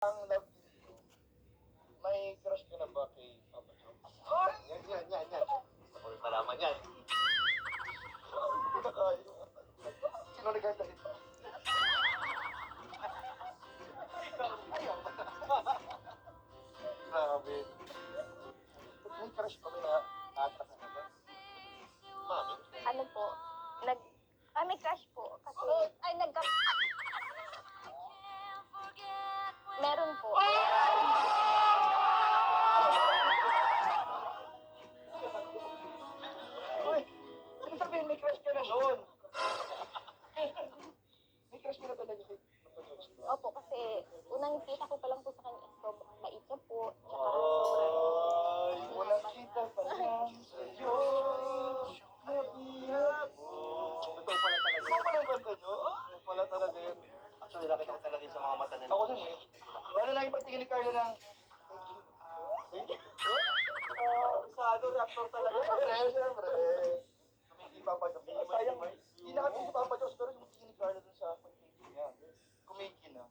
Ang love team ko, may crush ka na ba kay Papa Joe? Ay! Yan. Gusto ko rin malaman yan. Sino nagkanta nito? Ayaw. Grabe. May crush pa may na-attract na ba? Mami? Ano po, may crush po. Kasi, meron po. Uy! Ano sabihin may crush ka na doon? May crush ka na talaga kay Papa Joe? Opo, kasi unang kita ko pa lang po sa kanya, sobrang bait niya po. Tsaka sobrang... Ay, walang kita pa lang sa'yo. Nabiyag mo. Totoo pala talaga. Totoo pala yung kanta nyo? Totoo pala talaga yun. Actually, nakita ko talaga sa mga mata nila. Ako din eh. Lalo lang yung pagtingin ni Carlo ng... Isado, reactor talaga. Siyempre. Kumiki Papa Joe. Sayang, hindi nakatingin si Papa Joe, pero yung tingin ni Carlo dun sa pagtingin niya. Kumiki na.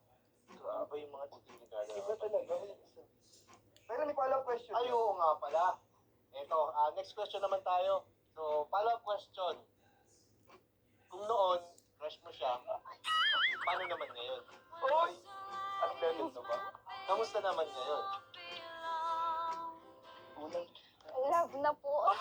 Grabe yung mga tingin ni Carlo. Iba talaga. Pero may follow-up question. Ay, oo nga pala. Ito, next question naman tayo. So, follow-up question. Kung noon, crush mo siya, paano naman ngayon? Oy! Ang level na ba? Kamusta naman ngayon? Unang Love na po.